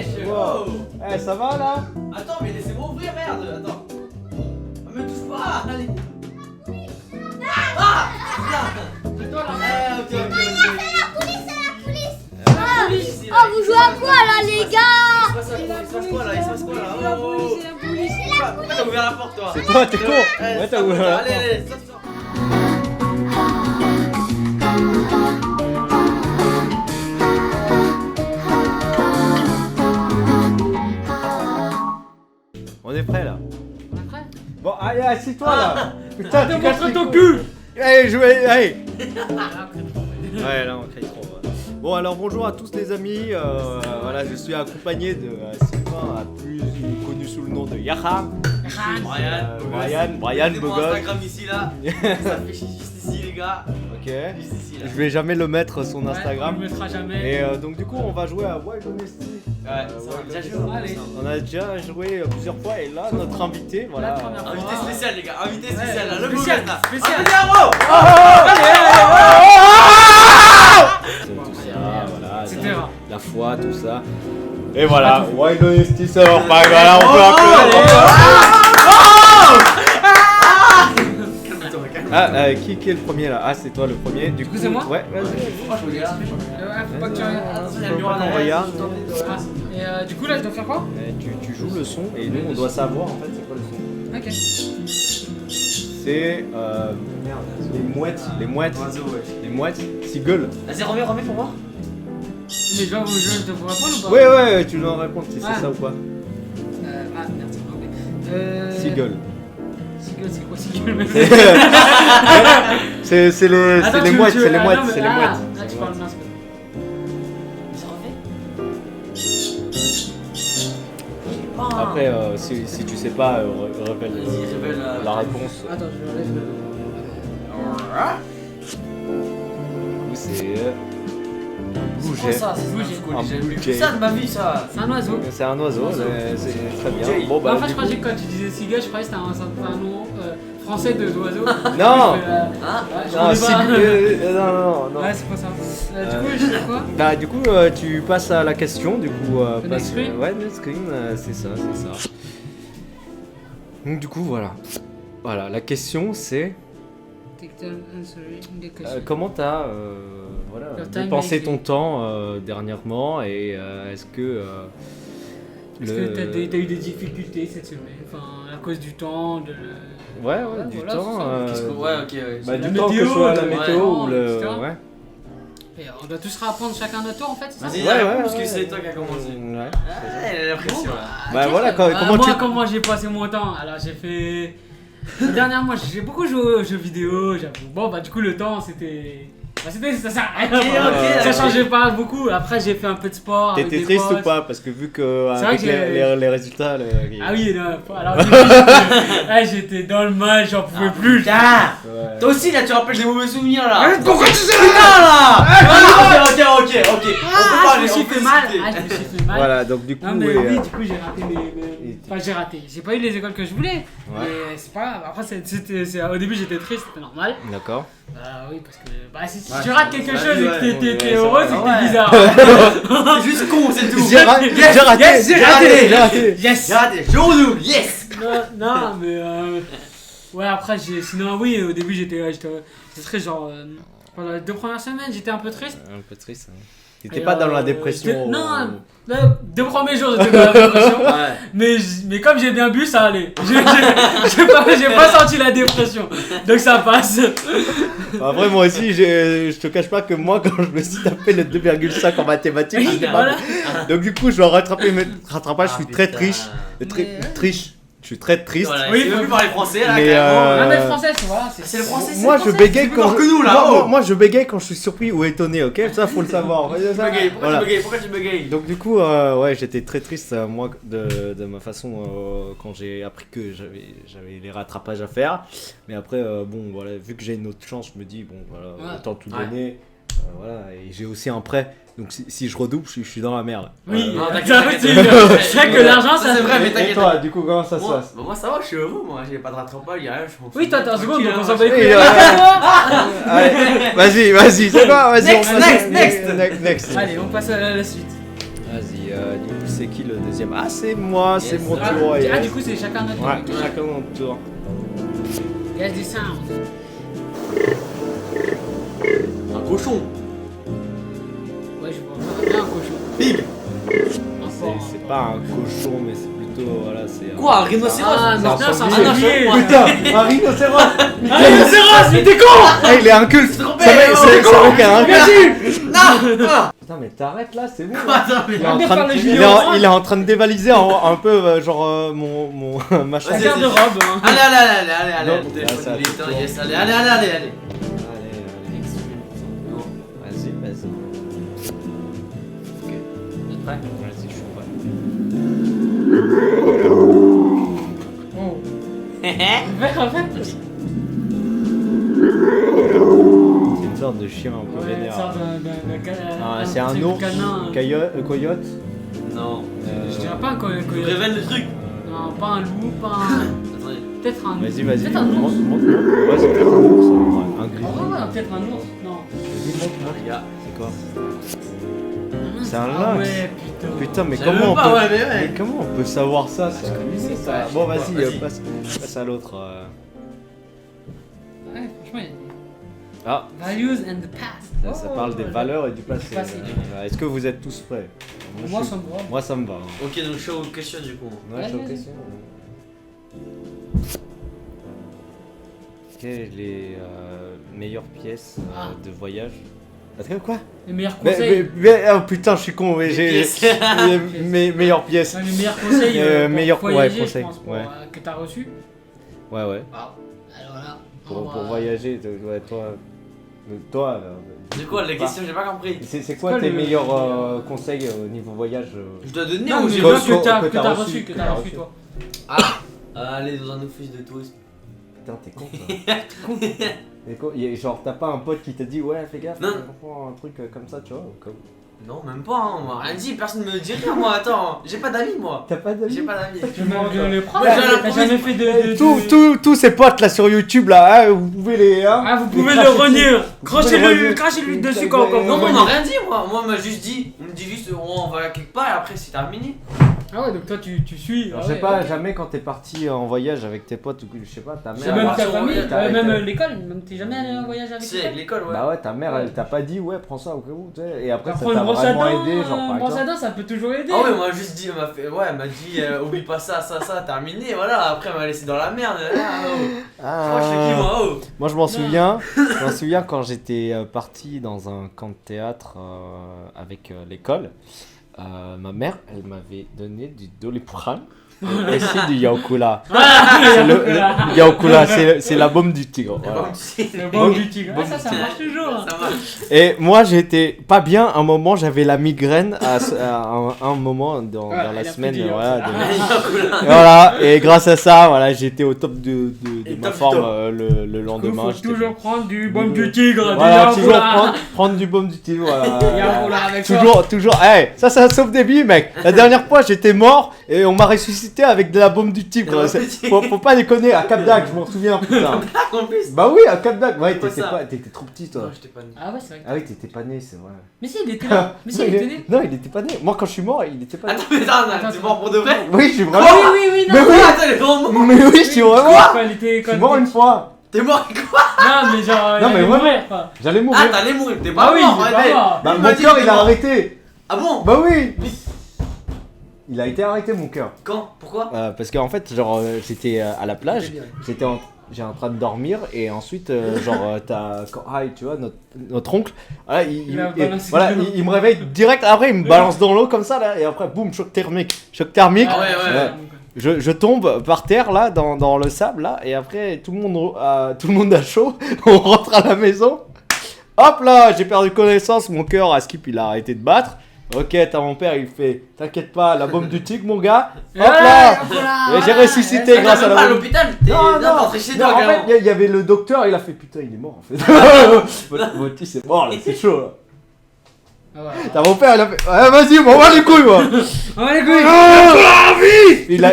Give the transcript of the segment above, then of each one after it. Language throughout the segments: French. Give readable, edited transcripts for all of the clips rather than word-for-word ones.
wesh. Wow. Eh, ça va là? Attends, mais laissez-moi ouvrir, merde. Attends. Me touche pas. Allez. Ah. C'est toi là. Ok. C'est la police, c'est la police. Oh, vous jouez à quoi là, les gars? Il se passe quoi là? Il se passe quoi là? C'est la police, c'est la police. Pourquoi t'as ouvert la porte, toi? C'est toi, t'es con. Ouais, t'as ouvert la porte. Allez, sors. On est prêt là. On est prêt? Bon, allez, assis-toi là. Putain, Te tu casses montre les ton couilles. cul. Allez, jouez, allez. Ah, Ouais, là on crie trop. Ouais. Bon, alors bonjour à tous les amis. Voilà, je suis accompagné de Sylvain, plus connu sous le nom de Yaham. Brian, beau Mon gosse. Instagram ici là. Ça fait juste ici, les gars. Ok. Juste ici là. Je vais jamais le mettre son Ouais, Instagram. on le mettra jamais. Et donc du coup, on va jouer à Wild Honesty. Ouais, ça va déjà joué. Allez. On a déjà joué plusieurs fois et là, notre invité, voilà. La première fois. Invité spécial, les gars. Invité Ouais, spécial là. Le spécial, beau gosse, là. spécial. Ah, bravo. Tout ça, voilà. Etc. La foi, tout ça. Et voilà, Wild Honesty sort. Bah, voilà, on peut allez. Calme-toi, calme-toi. Ah, qui est le premier là? Ah, c'est toi le premier. Du coup, c'est moi? Ouais, vas-y. Moi, je regarde. Faut pas que tu regardes. Attention, il y a Faut le mur pas à qu'on l'arrière. regarde. Et du coup là je dois faire quoi? Tu joues le son et nous on doit savoir en fait c'est quoi le son. Ok. C'est merde, les mouettes, Oiseau, ouais. les mouettes, seagull. Vas-y, remets pour voir. Mais je dois vous répondre ou pas? Ouais, tu dois répondre si c'est Ah. ça ou pas. Ah merde, c'est pas anglais. Seagull. Seagull, c'est quoi Seagull mec? C'est les Attends, mouettes, c'est les ah, mouettes, non, mais- c'est les ah, mouettes. Ah, c'est tu les parles mouettes. mince. Ça refait. Après, si tu sais pas, révèle Vas-y, révèle la réponse. Attends, je enlève le. Du coup, c'est C'est quoi ça? C'est Bouger. un Un J'ai blue vu jay. ça de ma vie, ça. C'est un oiseau. C'est un oiseau, c'est très bien. Jay. Bon bah En fait, du je croyais coup- que quand tu disais Seagull, je croyais que c'était un nom français d'oiseau. Non. Hein? Non, non. Ouais, c'est pas ça. Du coup, je sais quoi? Bah du coup tu passes à la question du coup Le passe- next screen ouais next screen c'est ça. Donc du coup voilà la question c'est Take time answering the question. comment t'as Your time dépensé lately. ton temps dernièrement et est-ce que Est-ce que t'as eu des difficultés cette semaine? Enfin, à cause du temps, de. ouais Ouais, du voilà, temps c'est ça. Qu'est-ce que. Ouais, ok, ouais. bah, La du temps que météo, ce soit la ouais, météo ou le etc. ouais Et on doit tous apprendre chacun notre tour en fait, c'est ça? Vas-y, Ouais, réponds, ouais, parce que ouais. c'est toi qui as commencé. ouais. Ah, elle a l'impression. Bah, ok. voilà, comment moi, tu- comment j'ai passé mon temps? Alors j'ai fait. Dernièrement, j'ai beaucoup joué aux jeux vidéo, j'avoue. Bon, bah, du coup, le temps c'était. Bah, ça. ok, Ça changeait pas beaucoup. Après, j'ai fait un peu de sport. avec T'étais des triste potes. ou pas parce que vu que C'est vrai avec que j'ai- les résultats Ah oui, non. Alors, au début, j'étais dans le mal, j'en pouvais plus. Putain! ouais. Toi aussi, là, tu rappelles des mauvais souvenirs là! Pourquoi tu sais Putain là! Ok. On peut Ah, je parler, me suis on peut fait mal. discuter. Ah, je me suis fait mal. Voilà donc du coup Non mais et, oui, du coup j'ai raté mes... Enfin j'ai raté, j'ai pas eu les écoles que je voulais. Ouais. Mais c'est pas grave, après au début j'étais triste, c'était normal. d'accord. Bah oui parce que si Ouais, tu rates quelque ouais, chose et ouais, que t'es ouais, heureux, c'est c'est que vrai. t'es bizarre. C'est juste con, c'est tout! J'ai raté, yes, j'ai raté, yes, j'ai j'ai raté, raté. j'ai raté. Yes. J'ai raté! Je redouble! Yes! Non mais ouais après sinon oui au début j'étais très genre pendant les 2 premières semaines j'étais un peu triste. Un peu triste. Hein. T'étais Et, pas dans la dépression. Non, les 2 premiers jours j'étais dans la dépression. Ouais. Mais comme j'ai bien bu, ça allait. J'ai pas senti la dépression. Donc ça passe. Après moi aussi, je te cache pas que moi quand je me suis tapé le 2,5 en mathématiques, Oui, j'étais voilà. pas bon. Donc du coup je dois rattraper mes rattrapages, je suis très putain. triche. Triche. Je suis très triste. Voilà, Oui, il veut faut- plus parler français là, Mais, carrément. Non mais le français, voilà. C'est le français, Moi je bégaye plus quand fort que nous, là, oh. moi je bégaye quand je suis surpris ou étonné, ok? Ça faut le savoir. Tu bégayes, pourquoi Voilà. tu bégayes? Pourquoi tu bégayes? Donc du coup, ouais, j'étais très triste moi de ma façon quand j'ai appris que j'avais les rattrapages à faire. Mais après, bon, voilà, vu que j'ai une autre chance, je me dis bon, voilà, Ouais. autant tout Ouais. donner, voilà. Et j'ai aussi un prêt, donc si je redouble, je suis dans la merde. Oui, Non, t'inquiète, ça t'inquiète. aussi, c'est vrai que l'argent ça c'est vrai, mais Et t'inquiète. toi, du coup, comment ça se Moi, passe? bah moi ça va, je suis heureux, moi, j'ai pas de rattrapage, y'a rien, je m'en fous. Oui, toi t'as un second, donc on s'en va bat les Et, couilles. Allez, vas-y, c'est quoi? Vas-y, Next, on passe- next. Next. Allez, on passe à la suite. Vas-y, du coup, c'est qui le deuxième? Ah, c'est moi, c'est Yes. mon tour. Ah, yes. du coup, c'est chacun notre tour. Ouais, chacun notre tour. Yes, des sounds. Un cochon. Ouais, je vois bien un cochon. Pig. C'est pas un cochon, mais c'est plutôt. Voilà, c'est. Quoi, un rhinocéros? Ah, mais un putain, c'est un sanglier. sanglier. Putain, un rhinocéros! Un rhinocéros, mais t'es con! Ah, il est inculte! C'est trop C'est vrai, bête, c'est oh, vrai qu'il y a un inculte! Non. Putain, mais t'arrêtes là, c'est bon! Attends, mais Il est, en Arrête de train faire de, le il, Julien est en, Laurent. il est en train de dévaliser un peu genre mon machin. Vas-y, Garde de robe. Hein. Allez, allez, allez, allez, allez, Non, mon téléphone, là, ça, il est c'est éteint, toi. yes, allez, allez, allez, allez, allez. Allez, vas-y, vas-y. Prêt? Vas-y, je suis prêt. Oh. Vert, en fait. C'est une sorte de chien un peu Ouais, vénère. ça d'un Ah, c'est un truc ours, canin. coyote. Non. Je dirais pas un coyote. Je révèle le truc. Non, pas un loup, pas un. Attendez. Peut-être un. Vas-y, Peut-être un ours. montre. Ouais, c'est peut-être un ours. Ouais, un En gris. vrai, ouais, peut-être un ours. Non. Vas-y, montre. Les gars. C'est quoi? Un C'est un lynx. lynx. Ah ouais, putain. Putain, mais Je savais comment on pas, peut... ouais, mais ouais. Mais comment on peut savoir ça? Je connaissais ça. ça, je Bon, sais vas-y, pas, vas-y. passe à l'autre. Ouais, franchement, il y a Ah, des values and the past. ça Oh, parle des ouais. valeurs et du passé. Du passé. Est-ce que vous êtes tous prêts? Moi, je ça me va. Moi, ça me va. Hein. Ok, donc je suis aux questions du coup. Ouais, je suis Vas-y, ok, c'est bon. Quelles les meilleures pièces de voyage? Attends, quoi? Les meilleurs conseils. Oh putain, je suis con, mais j'ai pièces. mes meilleures pièces. Non, les meilleurs conseils pour meilleurs- voyager, ouais, conseils, je pense, pour, ouais. que t'as reçu. Ouais, ouais. Alors là, Pour voyager, ouais, toi. C'est quoi les questions? J'ai pas compris. C'est quoi quoi tes le- meilleurs conseils au niveau voyage? Je dois donner non, ou mais j'ai quoi- ceux reçu? que t'as reçu, que t'as reçu, toi. Aller dans un office de tourisme. Putain, t'es con, toi. T'es con. Genre, t'as pas un pote qui te dit, ouais, fais gaffe, Non. prends un truc comme ça, tu vois, au cas où. Non, même pas, hein, on m'a rien dit, personne me dit rien, moi, attends. J'ai pas d'amis, moi. T'as pas d'amis? J'ai pas d'amis. Je le prends. Moi, j'ai T'as un jamais fait de. Tous ces potes là sur YouTube là, hein, vous pouvez les. Hein, Ah, vous pouvez les le cracher renier. pouvez le renier. Crachez-lui dessus Putain, quand Non, vous mais on reniez. m'a rien dit, moi. Moi, on m'a juste dit. On me dit juste, on va quelque part et après, c'est terminé. Ah ouais, donc toi tu suis. Alors, ah je sais ouais, pas, ok. jamais quand t'es parti en voyage avec tes potes ou que je sais pas, ta C'est C'est mère. même parti ta en famille, voyage, t'as même arrêté. l'école, même t'es jamais allé en voyage avec C'est avec l'école. l'école, ouais. Bah ouais, ta mère elle t'a pas dit ouais, prends ça au cas où, tu sais, et après ça Prends une t'a brosse à vraiment dents, aidé, genre par brosse à exemple. dents, ça peut toujours aider. Ah ouais, moi, juste dit, elle m'a dit, oublie pas ça, terminé, voilà. Après, elle m'a laissé dans la merde. Là, oh. Moi, je suis qui, moi, oh. Moi je m'en souviens quand j'étais parti dans un camp de théâtre avec l'école, ma mère elle m'avait donné du Doliprane et aussi du Yaokula. C'est le Yaokula, c'est la baume du tigre. Et Voilà. bon, tu sais, Le bon du tigre. Ah, ça marche toujours. ça marche. Et moi j'étais pas bien, à un moment j'avais la migraine à un moment dans Ouais, la il a semaine. pris du Voilà, Yaokula. et voilà, et grâce à ça, voilà, j'étais au top de Et ma top du forme top. le lendemain. Il faut j'étais toujours prendre du baume du tigre. Voilà, du toujours Yaokula. prendre du baume du tigre, voilà. Yaokula avec toi. Toujours, hey, ça sauve des vies, mec. La dernière fois, j'étais mort et on m'a ressuscité avec de la bombe du tigre. Faut pas déconner, à Cap d'Agde, je m'en souviens, putain. En plus. Bah oui, à Cap d'Agde, ouais, Quoi ça t'étais trop petit, toi. Non, j'étais pas né. Ah ouais, c'est vrai. Ah oui, t'étais pas né, c'est vrai. Mais si, il était là. Mais si, il était né. Non, il était pas né. Moi, quand je suis mort, il était pas né. Attends, mais attends, t'es mort pour de vrai? Oui, je suis Ah vraiment. oui, Mais non. oui, Attends, elle est vraiment morte. mais oui, je suis vraiment. Quand il était. Je suis mort une fois. T'es mort avec quoi? Non, mais genre. Non, il mais allait vraiment. mourir, quoi. J'allais Ah, mourir. t'allais mourir, t'es Bah pas oui, mort, il est arrête. pas mort. Bah, Il mon m'a dit cœur, qu'il il a est mort. arrêté. Ah bon? Bah oui. Il a été arrêté, mon cœur. Quand? Pourquoi? Parce qu'en fait, genre, j'étais à la plage, j'étais en train de dormir et ensuite, tu vois, notre oncle, voilà, Il a balancé voilà, dans l'eau. il me réveille direct après, il me balance dans l'eau comme ça là, et après, boum, choc thermique. Ah ouais, ouais. Je tombe par terre là, dans le sable là, et après, tout le monde a chaud, on rentre à la maison. Hop là, j'ai perdu connaissance, mon cœur à skip, il a arrêté de battre. Ok, t'as mon père, il fait, t'inquiète pas, la bombe du tigre, mon gars. Hop là. Et j'ai ressuscité T'es grâce à pas la à bombe. l'hôpital, t'es rentré chez toi, en fait, carrément. il y avait le docteur, il a fait putain, il est mort en fait. Votre petit, c'est mort là, c'est chaud là. Ah ouais. T'as mon père, il a fait. Ouais, vas-y, m'en va les couilles, moi. On va les couilles. Il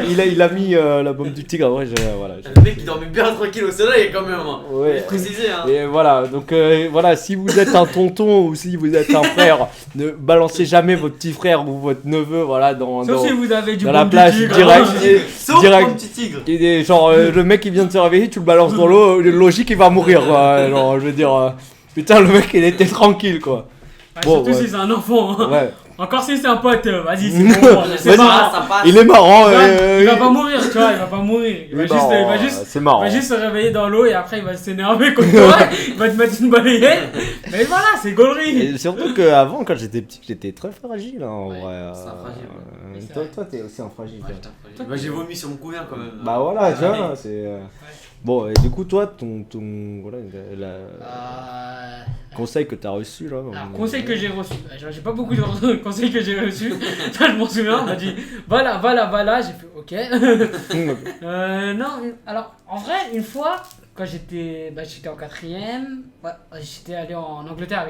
a mis la bombe du tigre. Ouais, voilà. Le mec il dormait bien tranquille au soleil quand même. Hein. Ouais. Faut préciser hein. Et voilà, donc voilà, si vous êtes un tonton ou si vous êtes un frère, ne balancez jamais votre petit frère ou votre neveu, voilà, Sauf si vous avez du dans la bon plage tigre. direct. Sauf direct. mon petit tigre. Genre, le mec qui vient de se réveiller, tu le balances dans l'eau, logique, il va mourir, quoi. Genre, je veux dire, putain, le mec, il était tranquille, quoi. Ah, Bon, surtout ouais. si c'est un enfant. Hein. Ouais. Encore si c'est un pote, vas-y, c'est bon. C'est Vas-y. marrant. Ça passe. Il est marrant. Il va pas mourir, tu vois, il va pas mourir. Il va juste C'est marrant. se réveiller dans l'eau et après il va s'énerver contre toi, il va te mettre une balayette. Mais voilà, c'est gaulerie. Et surtout qu'avant, quand j'étais petit, j'étais très fragile, hein, en Ouais, vrai. c'est un fragile, ouais. Toi, t'es aussi un fragile. Ouais, toi. putain, bah, j'ai vomi sur mon couvert quand même. Bah voilà, tu vois, Allez. c'est. Bon, et du coup, toi, ton voilà, conseil que t'as reçu là. Alors, conseil que j'ai reçu, j'ai pas beaucoup de conseils que j'ai reçus, ça je m'en souviens, on m'a dit voilà, j'ai fait ok. Non, alors en vrai, une fois, quand j'étais en 4ème, j'étais allé en Angleterre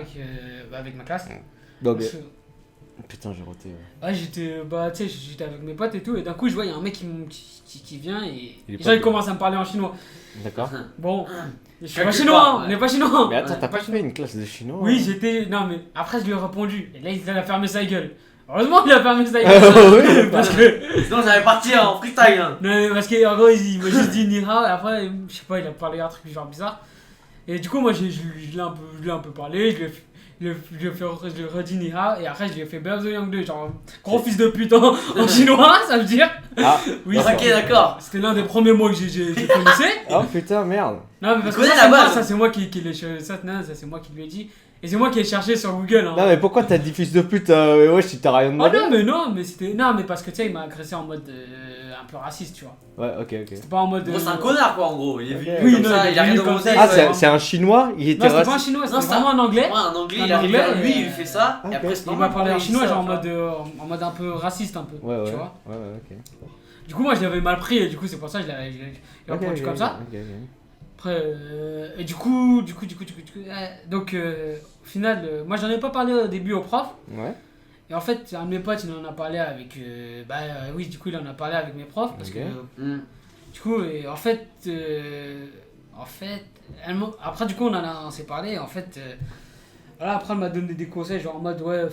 avec ma classe. Donc, Parce que- putain, j'ai roté. Ouais, j'étais avec mes potes et tout, et d'un coup, je vois, il y a un mec qui vient et Il est déjà, pas il commence à me parler en chinois. D'accord. Bon, je suis Quelque pas chinois, part, on n'est pas chinois. Mais attends, Ouais. t'as pas fait une classe de chinois? Oui, j'étais. Non, mais après, je lui ai répondu, et là, il a fermé sa gueule. Heureusement qu'il a fermé sa Ah gueule. ouais, Parce que. Sinon j'allais partir en freestyle. Hein. Non, mais parce qu'en gros, il m'a juste dit ni hao, et après, je sais pas, il a parlé un truc genre bizarre. Et du coup, moi, je lui ai un peu parlé, je lui ai redit ni hao, et après, je lui ai fait Bear the Young 2, genre gros fils de pute en chinois, ça veut dire. Ah, Oui, Ok, d'accord. C'était l'un des premiers mots que j'ai prononcé. oh putain, merde. Non, mais parce que connais ça, la base. ça c'est moi qui l'ai ça c'est moi qui lui ai dit. Et c'est moi qui ai cherché sur Google. Hein. Non, mais pourquoi t'as dit fils de pute? Ouais, si t'as rien Oh demandé. non, mais c'était. Non, mais parce que tu sais, il m'a agressé en mode un peu raciste, tu vois. Ouais, ok. C'était pas en mode. Bon, c'est un connard quoi en gros. Il est venu Oui, comme non, ça, il est il a rien venu comme demandé. ça, Ah, ouais. c'est un chinois? Il était Non, c'était pas un raciste. chinois, Non, c'était c'est vraiment un anglais. Ouais, un anglais, Un il arrive anglais, vers lui, il fait ça. Ok. Et après, c'est Il m'a normal, parlé en il chinois, dit ça, genre tu vois. en mode un peu raciste, un peu. Ouais, Tu vois. ouais, ok. Du coup, moi, je l'avais mal pris, et du coup, c'est pour ça que je l'ai répondu comme ça. Ok. Après, et du coup, donc, au final, moi, j'en ai pas parlé au début au prof. Ouais. Et en fait, un de mes potes, il en a parlé avec. Oui, du coup, il en a parlé avec mes profs. Parce Ok. que. Hmm. Du coup, et en fait. Après, du coup, on s'est parlé. Et en fait. Voilà, après, elle m'a donné des conseils, genre en mode, ouais,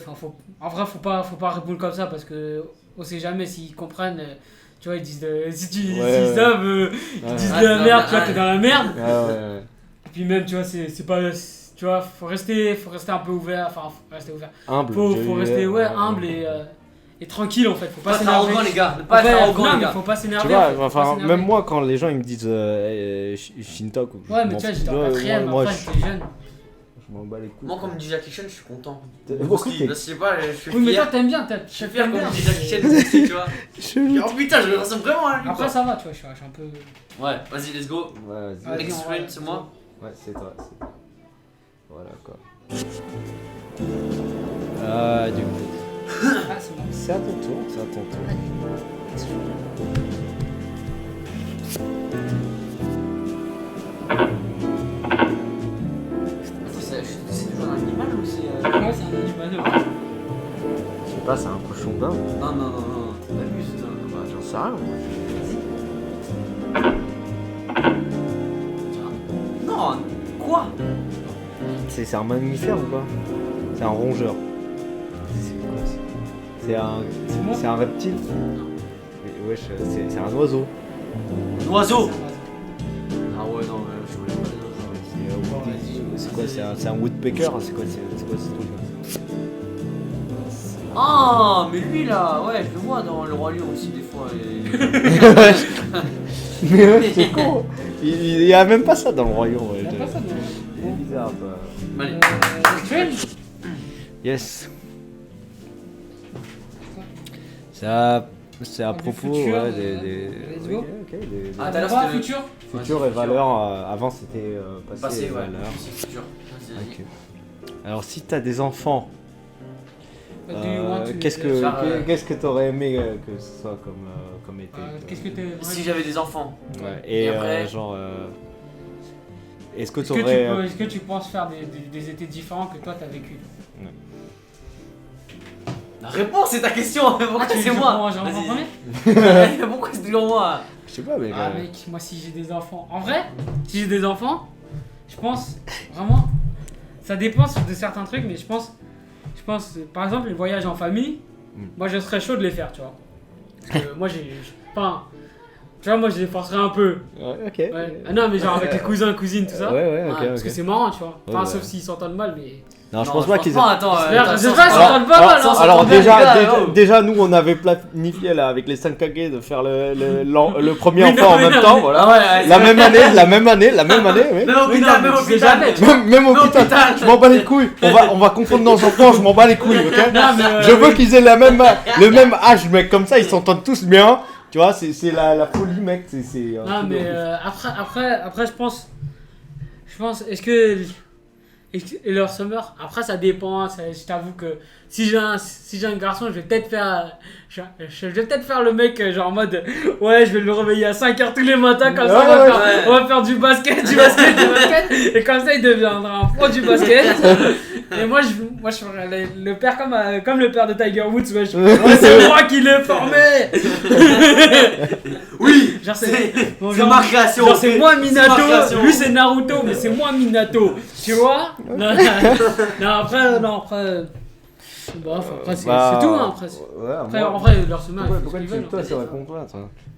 en vrai, faut pas répondre comme ça parce que on sait jamais s'ils comprennent. Tu vois, ils disent. S'ils savent, ils disent de la merde, tu vois, t'es dans la merde. Ouais. Et puis même, tu vois, c'est pas. Tu vois, faut rester un peu ouvert. Enfin, faut rester ouvert. Humble. Faut rester humble et tranquille en fait. Faut Pas pas être s'énerver. arrogant les gars, ne pas être Ouais, arrogant non, les mais gars. faut pas s'énerver. Tu vois, faut pas enfin, s'énerver. même moi, quand les gens ils me disent Shintok ou. Ouais, mais tu vois, j'étais en 4ème, moi, après j'étais jeune. je m'en bats les couilles. Moi, comme me dit Jackie Chan, je suis content. Pourquoi Je sais pas, je suis Oui, mais toi fier. t'aimes bien, Je suis fier comme me dit Jackie Chan, tu vois. Oh putain, je le ressemble vraiment à lui. Après quoi. ça va, tu vois, je suis un peu. Ouais, vas-y, let's go. Ouais, vas-y. Vas-y, Explain, on va- c'est moi. Ouais, c'est toi. Voilà quoi. Du coup. Ah, c'est bon. C'est à ton tour. C'est toujours un animal ou c'est. Ouais, c'est un animal. Je sais pas, c'est un cochon d'Inde. Non. T'abuses, toi. Bah, j'en sais rien. Non, quoi? C'est un mammifère ou pas? C'est un rongeur. C'est quoi ça? C'est un reptile? Mais wesh, c'est un oiseau. Un oiseau. Ah ouais, non, mais je voulais pas les oiseaux. C'est quoi? C'est un woodpecker? C'est quoi ce truc? Ah, mais lui là, ouais, je le vois dans le Roi Lion aussi des fois. Mais ouais, c'est con. Il y a même pas ça dans le royaume. Ouais. Il y a pas ça, C'est bizarre. Bah. Allez. Actuel. Yes. Ça, c'est à Du propos futur, ouais, des let's go. ok, des Ah, tout à l'heure, c'était le- futur. futurs et valeurs. Avant c'était passé, Passé, et ouais. valeurs. C'est futur. Vas-y, vas-y. Ok. Alors si t'as des enfants, qu'est-ce que t'aurais aimé que ce soit comme été? Qu'est-ce que t'es. Si j'avais des enfants. Ouais. Et Et après genre, est-ce que Est-ce que, t'aurais est-ce que tu penses faire des étés différents que toi t'as vécu? Réponds, c'est ta question. Pourquoi c'est moi? J'en prends en premier. Pourquoi c'est toujours moi? Je sais pas, mec. Ah mec, moi si j'ai des enfants, en vrai, si j'ai des enfants, je pense vraiment, ça dépend de certains trucs, mais je pense, par exemple les voyages en famille, moi je serais chaud de les faire, tu vois. Parce que moi enfin, tu vois, moi je les forcerais un peu. Ouais, ok. Ouais. Ah non, mais genre avec les cousins, cousines, tout ça. Ouais, ok, Parce que c'est marrant, tu vois. Enfin, sauf s'ils s'entendent mal, mais. Non, je pense pas qu'ils Attends, J'espère qu'ils s'entendent pas mal, hein. Alors bien, déjà nous on avait planifié là avec les 5 Kage de faire le premier enfant en même temps, voilà. La même année, oui. Même au hôpital. Même au hôpital, je m'en bats les couilles. On va confondre nos enfants, je m'en bats les couilles, ok. Je veux qu'ils aient le même âge, mec, comme ça ils s'entendent tous bien. Tu vois, c'est la folie, mec. Non, mais après je pense, est-ce que. Et leur summer, après ça dépend, je t'avoue que si j'ai un garçon, je vais peut-être faire le mec genre en mode ouais, je vais le réveiller à 5h tous les matins, comme ça on va faire du basket, et comme ça il deviendra un pro du basket. Et moi je ferais le père comme le père de Tiger Woods, ouais, c'est moi qui l'ai formé. Oui, genre c'est ma création. Genre c'est moi Minato, lui c'est Naruto, mais c'est moi Minato, tu vois. Non, après. Bof, après c'est tout, hein, après en vrai leur semaine. Pourquoi tu toi ça va comprendre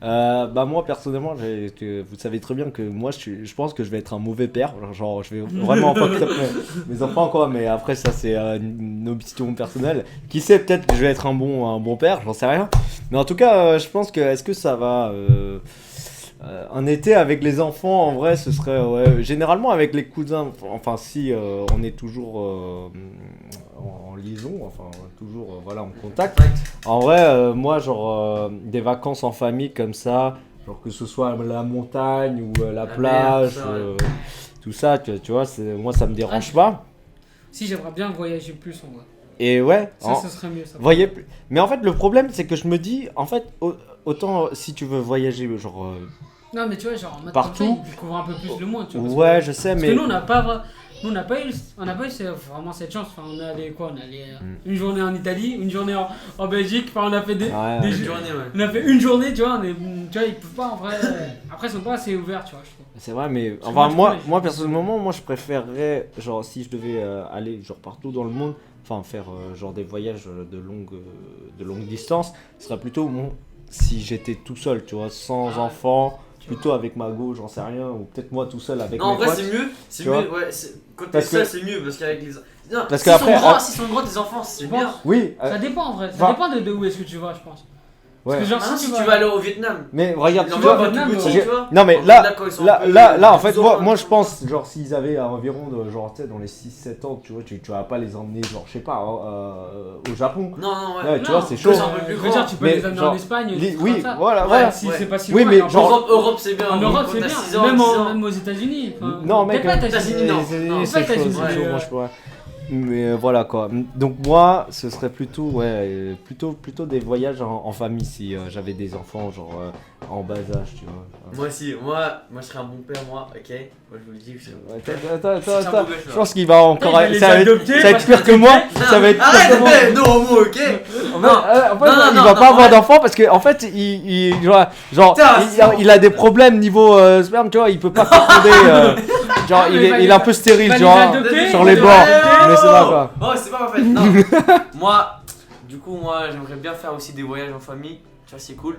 bah moi personnellement vous savez très bien que moi je pense que je vais être un mauvais père, genre je vais vraiment pas mes enfants quoi, mais après ça c'est une opinion personnelle, qui sait, peut-être que je vais être un bon père, j'en sais rien, mais en tout cas je pense que est-ce que ça va un été avec les enfants, en vrai ce serait généralement avec les cousins, enfin si on est toujours en liaison, enfin toujours voilà en contact. En vrai moi genre des vacances en famille comme ça, genre que ce soit la montagne ou la plage, tout ça, tu vois, moi ça me dérange pas. Si j'aimerais bien voyager plus en vrai. Et ouais, ça serait mieux ça. Mais en fait le problème c'est que je me dis en fait autant si tu veux voyager genre non mais tu vois genre en mode partout, comme ça, il découvre un peu plus le monde, tu vois. Ouais, je sais, mais parce que nous on n'a pas eu vraiment cette chance. Enfin, on est allé une journée en Italie, une journée en Belgique. Enfin, on a fait des journées. On a fait une journée, tu vois. Tu vois, ils peuvent pas en vrai. Après, ils sont pas assez ouverts, tu vois. Je trouve. C'est vrai, mais enfin moi personnellement, moi je préférerais genre si je devais aller genre partout dans le monde, enfin faire genre des voyages de longue distance, ce serait plutôt si j'étais tout seul, tu vois, sans enfant. Plutôt avec ma go, j'en sais rien, ou peut-être moi tout seul avec mes potes. Non, en vrai c'est mieux, ouais, quand t'es seul c'est mieux, parce qu'avec les... Non, parce si sont gros tes enfants, c'est bien. Oui. Ça dépend en vrai, ça dépend de où est-ce que tu vas, je pense. Ouais. Parce que genre si tu vas aller au Vietnam. Mais regarde, tu vois, non mais là en fait moi je pense genre s'ils avaient environ genre tu sais dans les 6-7 ans, tu vois, tu vas pas les emmener genre je sais pas au Japon. Non ouais. Tu vois, c'est chaud. Je veux dire, tu peux les amener en Espagne. Oui, voilà. Si c'est pas si loin. Oui, mais genre Europe c'est bien. En Europe c'est bien, même aux États-Unis. Non mec, aux États-Unis non. C'est chaud, moi je pourrais. Mais voilà quoi. Donc moi, ce serait plutôt des voyages en famille si j'avais des enfants genre en bas âge, tu vois. Moi aussi, moi je serais un bon père, moi, ok. Moi je vous le dis, attends. Je pense qu'il va encore. Ça va être pire que moi. Ça va être pire que moi. Non, moi, ok. En fait, il va pas avoir d'enfant parce que en fait, il a des problèmes niveau sperme, tu vois. Il peut pas féconder. Genre, il est un peu stérile, genre sur les bords. Mais c'est pas quoi. Oh, c'est pas en fait. Non. Moi, j'aimerais bien faire aussi des voyages en famille. Tu vois, c'est cool.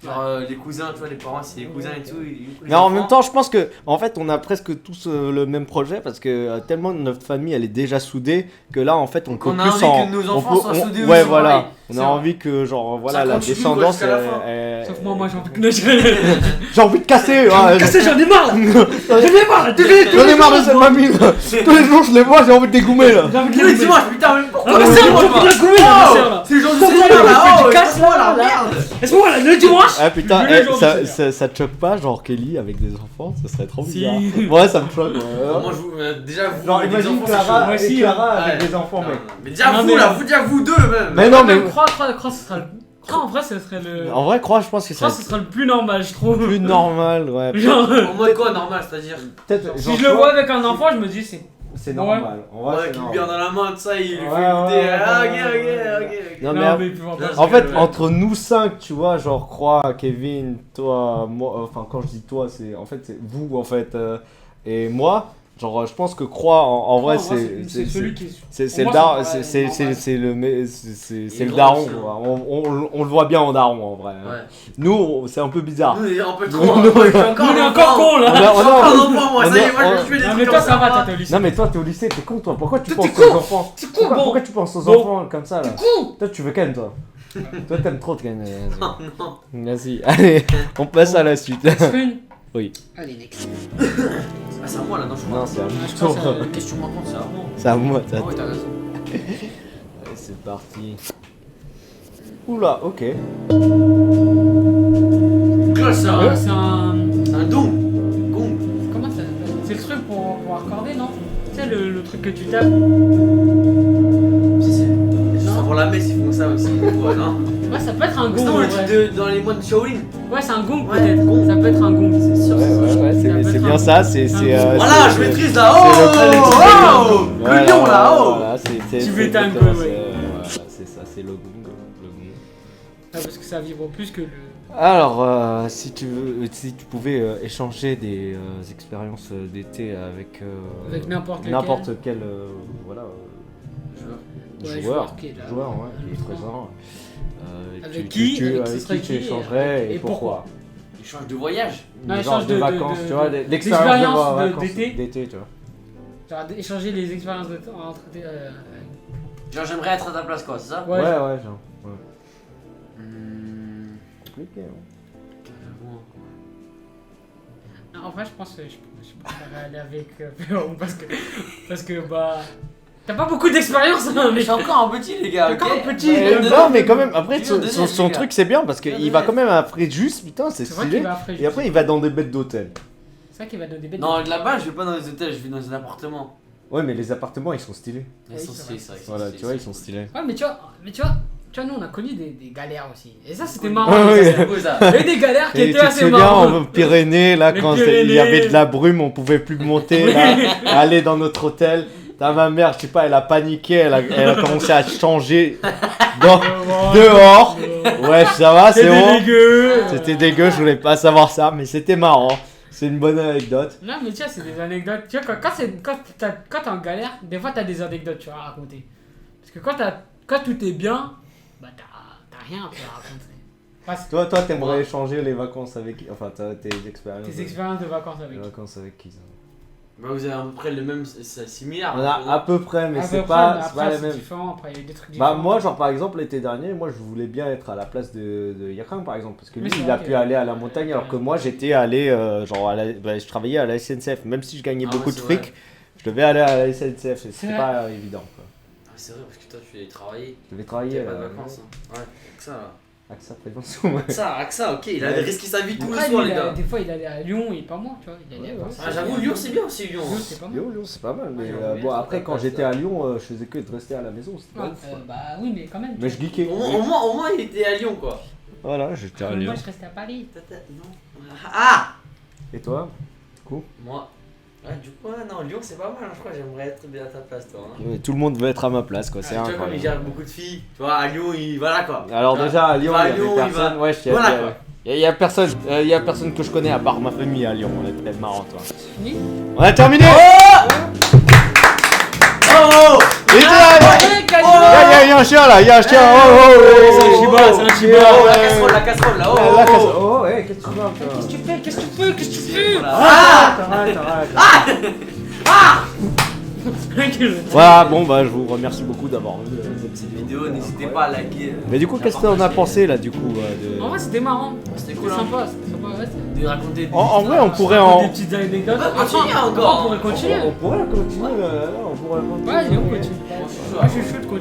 Genre les cousins, tu vois, les parents, c'est les cousins et tout. Mais en même temps, je pense que en fait, on a presque tous le même projet parce que tellement notre famille, elle est déjà soudée que là, en fait, on peut plus envie que nos enfants soient soudés aussi. Ouais, voilà. On a envie que genre voilà la descendance. Sauf moi, j'ai envie que j'ai envie de casser. J'en ai marre. J'en ai marre de cette famille. Tous les jours, je les vois, j'ai envie de dégoumer là. J'ai envie de les dimanche, putain, mais pourquoi c'est le jour du Seigneur là. Casse-moi la merde. Laisse-moi là, le dimanche. Ah putain, ça te choque pas, genre Kelly avec des enfants, ça serait trop bizarre. Ouais, ça me choque. Moi, déjà vous. Genre, imagine Clara avec des enfants, mec. Mais déjà vous deux même. Mais non, mais. Croix, ce sera le. En vrai, ce serait le. En vrai, Croix, je pense que ça. Ce sera le plus normal, je trouve. Plus normal, ouais. Genre. En mode quoi, normal, c'est-à-dire. Peut-être. Si je le vois avec un enfant, je me dis c'est c'est Ouais. normal. En vrai, Ouais, c'est qui le normal. bière dans la main, tout ça, il lui fait Ouais, ouais, goûter. ouais, Ah, ouais, ok, ok. Non, Non, mais mais faut pas- en fait, Ouais. entre nous 5, tu vois, genre Croix, Kevin, toi, moi, enfin quand je dis toi, c'est en fait c'est vous en fait et moi. Genre, je pense que Croix, en vrai, c'est celui qui. c'est Pour le moi, daron, c'est c'est normal. c'est le grand daron. aussi, hein. quoi. On le voit bien en daron en vrai. Ouais. Nous, c'est un peu bizarre. Nous, on est un peu trop. Nous, Je suis encore Nous, on est un encore enfant. con là! On a- Je suis encore un enfant, moi, on ça y est- est, moi je fais des Non, trucs mais comme toi, ça va, moi. t'es au lycée. Non mais toi t'es au lycée, t'es con toi, pourquoi tu Toi, penses t'es aux con. enfants? C'est con, Pourquoi, bon. pourquoi tu penses aux Bon. enfants comme ça là? Con! Toi tu veux Ken toi? Toi t'aimes trop Ken. Oh non. Vas-y, allez, on passe à la suite. Une. Oui. Allez, next. Ah, c'est à moi là, non, je crois. Non, c'est à Ah, mon je pense tour. à- Qu'est-ce que tu me racontes, c'est à moi. C'est à moi, Ah ouais, t'as raison. Allez, c'est parti. Oula, ok. Cloche ça. Ouais, c'est un. Un don. Gong. Comment ça s'appelle? C'est le truc pour accorder, non? Tu sais, le truc que tu tapes. C'est pour la messe, ils font ça aussi. Ouais, non. Ouais, ça peut être un gong. Sinon, le ouais. truc dans les moines de Shaolin. Ouais, c'est un gong Ouais, peut-être. gong. Ça peut être un gong, c'est sûr. Ouais, c'est bien ça, c'est. Voilà, je maîtrise là. c'est Oh, le- oh, Voilà, le lion là. Oh. voilà, c'est Tu m'étonnes, exactement quoi, ça, ouais. voilà, c'est ça, c'est le gong. Ah, parce que ça vibre plus que le. Alors, si tu pouvais échanger des expériences d'été avec Avec n'importe lequel. n'importe quel voilà, Ouais, joueur, qui est là. joueur ouais, qui est présent. Avec qui avec ce serait qui tu qui, échangerais et et pourquoi? Échange de voyage. Non, Des échange genres de de- vacances, de- tu vois, de- l'expérience d'expérience de vacances d'été. d'été, tu vois. Genre échanger les expériences entre. Genre, j'aimerais être à ta place, quoi, c'est ça? Ouais. Ouais, genre. Ouais. Hmm, Compliqué, hein. carrément. En vrai, je pense que je préférerais aller avec Péron parce que bah. T'as pas beaucoup d'expérience, hein, Mais mais je suis encore un petit, les gars. Encore ok. un petit. Non, mais quand même, après, Dis-le, son dis-le, les gars. truc c'est bien parce qu'il Dis-le, va dis-le. quand même après juste, putain, c'est c'est vrai stylé. qu'il va après. Et après, il va dans des bêtes d'hôtel. C'est vrai qu'il va donner des bêtes. Non, là-bas, je vais pas dans les hôtels, je vais dans un appartement. Ouais, mais les appartements ils sont stylés. Ils Oui, sont c'est stylés, vrai. c'est vrai. Voilà, tu vois, ils sont stylés. Ouais, mais tu vois, nous on a connu des galères aussi. Et ça c'était Oui. marrant. Ah oui. C'est beau, ça. Il y a eu des galères qui Et étaient tu te assez souviens, marrantes. en Pyrénées, là, Les quand Pyrénées. il y avait de la brume, on pouvait plus monter, là, aller dans notre hôtel. T'as ma mère, je sais pas, elle a paniqué, elle a commencé à changer dehors. Ouais, ça va, c'est C'était bon. dégueu. C'était dégueu, je voulais pas savoir ça, mais c'était marrant. C'est une bonne anecdote. Non, mais tu vois, c'est des anecdotes. Tu vois, quand t'es en galère, des fois t'as des anecdotes tu vois, à raconter. Parce que quand tout est bien, bah t'as rien à raconter. Parce que Toi, t'aimerais échanger les vacances avec qui? Enfin, tes expériences. tes expériences de vacances avec. Les vacances avec qui ça? Bah, vous avez à peu près le même. C'est similaire. On a à peu près, mais À c'est peu près, pas, mais c'est après, pas les c'est mêmes. différent. Après, il y a eu des trucs différents. Bah moi genre par exemple l'été dernier moi je voulais bien être à la place de Yakang par exemple parce que lui Mais c'est il a vrai pu que- aller à la montagne alors que moi j'étais allé genre je travaillais à la SNCF même si je gagnais Ah beaucoup ouais, de c'est fric vrai. je devais aller à la SNCF et C'est c'était vrai. pas évident quoi. Ah, c'est vrai, parce que toi, tu devais travailler. Je devais Il travailler y a pas de vacances. Hein. Ouais, avec ça là. avec ça prévention ouais. Avec ça, ok. Il a Ouais. risqué sa vie tout le Après, soir, lui, les gars. des fois, il allait à Lyon et pas moi, tu vois. Il allait Ouais, Ah, j'avoue, Lyon, c'est bien aussi, Lyon. Lyon, c'est pas mal. Lyon c'est pas mal mais Ouais, bon j'aimerais après bien quand faire j'étais ça. à Lyon je faisais que de rester à la maison c'était pas Ouais, ouf, quoi. bah oui, mais quand même. Mais je geekais. Au moins, il était à Lyon, quoi. Voilà j'étais à Moi, Lyon. je restais à Paris. Non. Ah! Et toi? Moi. Ouais, du coup, ouais, non, Lyon, c'est pas mal. Je crois que j'aimerais être bien à ta place, toi. Hein. Tout le monde veut être à ma place quoi c'est Tu vois, comme il incroyable. gère beaucoup de filles. Tu vois, à Lyon, il. Voilà quoi. Alors Tu vois, déjà à Lyon va à il y avait Lyon, il personne va- ouais Voilà quoi. il y a personne que je connais à part ma famille à Lyon, on est peut-être marrant toi. Fini. On a terminé. Oh! Il y a un chien là, il y a un chien. C'est un Shiba, c'est un Shiba. Oh, la casserole là. Oh! La casse- Oh ouais, qu'est-ce que tu fais Qu'est-ce que tu fais? Qu'est-ce que tu fais? Qu'est-ce que tu fais? Voilà. Voilà, bon bah je vous remercie beaucoup d'avoir vu cette Cette vidéo, n'hésitez pas à liker. Mais du coup, qu'est-ce que t'en as pensé là du coup de... En vrai, c'était marrant. C'était C'était cool, hein. sympa. C'était sympa. Ouais, c'était- De raconter des En vrai, on pourrait Des en. petites anecdotes. On va continuer Attends, encore. On pourrait continuer. On pourrait continuer. On pourrait continuer. Ouais, allez, on continue. Moi, je suis chaud. Moi, je suis chaud de continuer.